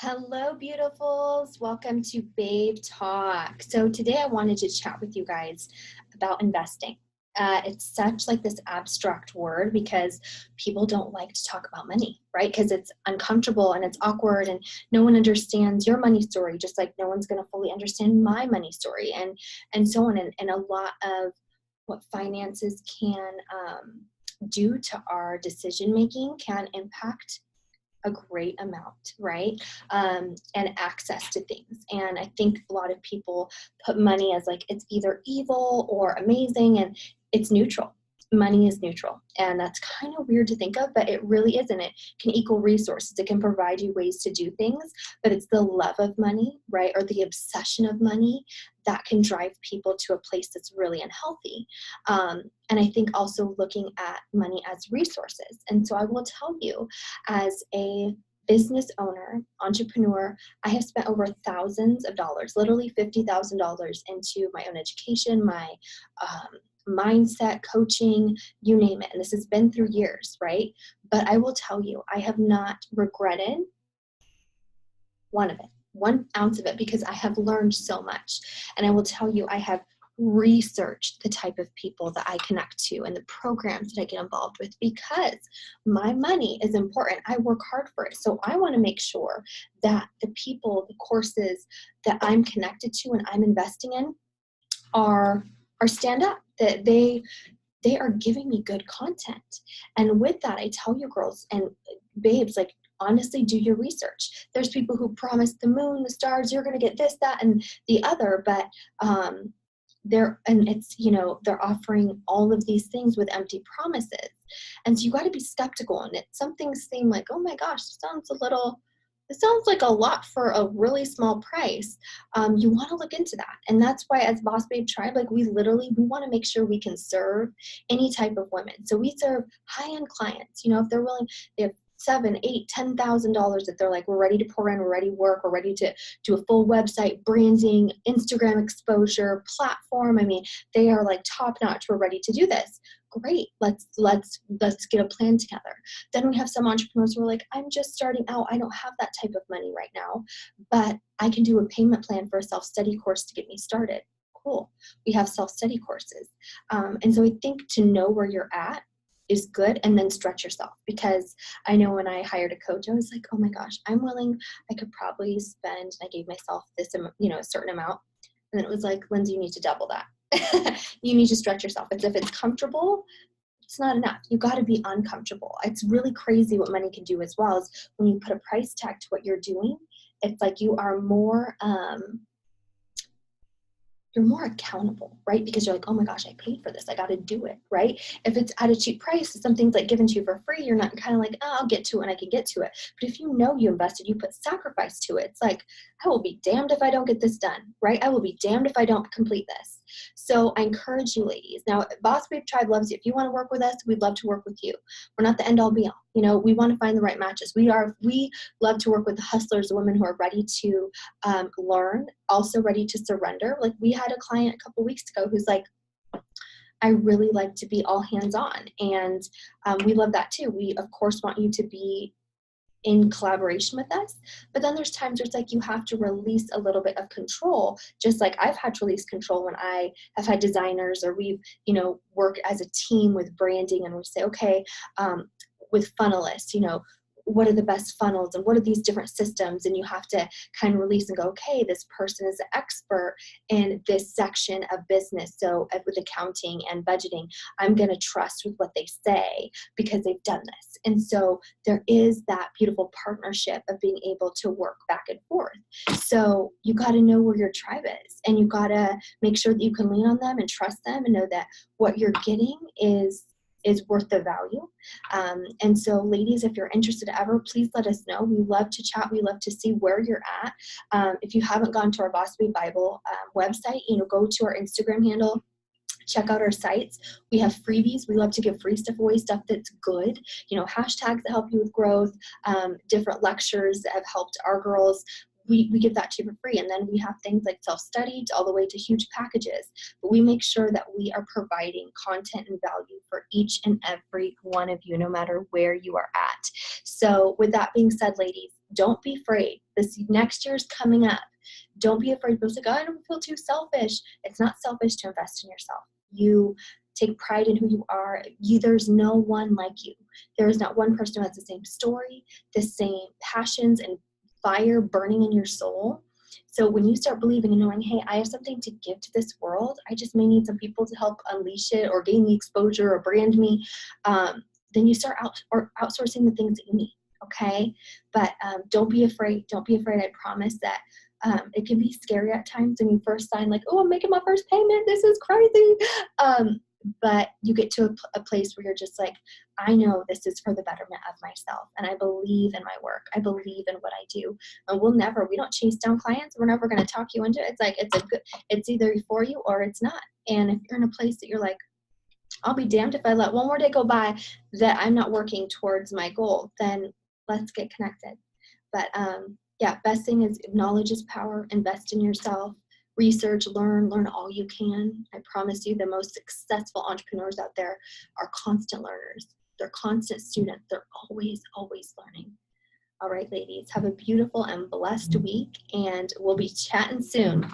Hello, beautifuls. Welcome to Babe Talk. So today I wanted to chat with you guys about investing. It's such like this abstract word because people don't like to talk about money, right? Because it's uncomfortable and it's awkward and no one understands your money story, just like no one's going to fully understand my money story and so on. And a lot of what finances can do to our decision making can impact a great amount, right? And access to things. And I think a lot of people put money as like it's either evil or amazing, and it's neutral. Money is neutral. And that's kind of weird to think of, but it really isn't. It can equal resources. It can provide you ways to do things, but it's the love of money, right? Or the obsession of money that can drive people to a place that's really unhealthy. And I think also looking at money as resources. And so I will tell you, as a business owner, entrepreneur, I have spent over thousands of dollars, literally $50,000 into my own education, my mindset, coaching, you name it. And this has been through years, right? But I will tell you, I have not regretted one of it, 1 ounce of it, because I have learned so much. And I will tell you, I have researched the type of people that I connect to and the programs that I get involved with because my money is important. I work hard for it. So I want to make sure that the people, the courses that I'm connected to and I'm investing in are stand up, that they are giving me good content. And with that, I tell you girls and babes, like, honestly, do your research. There's people who promise the moon, the stars, you're going to get this, that, and the other, but they're offering all of these things with empty promises. And so you got to be skeptical. And some things seem like, oh my gosh, it sounds like a lot for a really small price. You want to look into that. And that's why as Boss Babe Tribe, like we want to make sure we can serve any type of women. So we serve high-end clients, if they're willing, they have $7,000, $8,000, $10,000 that they're like, we're ready to pour in, we're ready to work, we're ready to do a full website, branding, Instagram exposure, platform. I mean, they are like top notch. We're ready to do this. Great. Let's get a plan together. Then we have some entrepreneurs who are like, I'm just starting out. I don't have that type of money right now, but I can do a payment plan for a self-study course to get me started. Cool. We have self-study courses. And so I think to know where you're at is good, and then stretch yourself, because I know when I hired a coach, I was like, oh my gosh, I could probably spend, I gave myself this, a certain amount. And then it was like, Lindsay, you need to double that. You need to stretch yourself. As if it's comfortable, it's not enough. You got to be uncomfortable. It's really crazy what money can do as well. Is when you put a price tag to what you're doing, it's like you are more, you're more accountable, right? Because you're like, oh my gosh, I paid for this. I got to do it, right? If it's at a cheap price, something's like given to you for free, you're not kind of like, oh, I'll get to it when I can get to it. But if you know you invested, you put sacrifice to it. It's like, I will be damned if I don't get this done, right? I will be damned if I don't complete this. So I encourage you ladies. Now, Boss Babe Tribe loves you. If you want to work with us, we'd love to work with you. We're not the end all be all. We want to find the right matches. We love to work with the hustlers, the women who are ready to learn, also ready to surrender. Like we had a client a couple weeks ago who's like, I really like to be all hands on. And we love that too. We, of course, want you to be in collaboration with us. But then there's times where it's like you have to release a little bit of control, just like I've had to release control when I have had designers, or we've, worked as a team with branding, and we say, okay, with funnelists, what are the best funnels and what are these different systems? And you have to kind of release and go, okay, this person is an expert in this section of business. So with accounting and budgeting, I'm going to trust with what they say because they've done this. And so there is that beautiful partnership of being able to work back and forth. So you got to know where your tribe is, and you got to make sure that you can lean on them and trust them and know that what you're getting is worth the value. And so ladies, if you're interested ever, please let us know. We love to chat. We love to see where you're at. If you haven't gone to our Boss Babe Bible website, go to our Instagram handle, check out our sites. We have freebies. We love to give free stuff away, stuff that's good, hashtags that help you with growth, different lectures that have helped our girls. We give that to you for free. And then we have things like self-study all the way to huge packages. But we make sure that we are providing content and value for each and every one of you, no matter where you are at. So with that being said, ladies, don't be afraid. This next year's coming up. Don't be afraid. People say, oh, I don't feel too selfish. It's not selfish to invest in yourself. You take pride in who you are. There's no one like you. There is not one person who has the same story, the same passions and fire burning in your soul. So when you start believing and knowing, hey, I have something to give to this world, I just may need some people to help unleash it or gain the exposure or brand me, then you start outsourcing the things that you need, okay? But don't be afraid. Don't be afraid. I promise that it can be scary at times when you first sign, like, oh, I'm making my first payment. This is crazy. But you get to a place where you're just like, I know this is for the betterment of myself. And I believe in my work. I believe in what I do. And we don't chase down clients. We're never going to talk you into it. It's like, it's either for you or it's not. And if you're in a place that you're like, I'll be damned if I let one more day go by that I'm not working towards my goal, then let's get connected. But yeah, best thing is knowledge is power. Invest in yourself. Research, learn all you can. I promise you the most successful entrepreneurs out there are constant learners. They're constant students. They're always learning. All right, ladies, have a beautiful and blessed week, and we'll be chatting soon.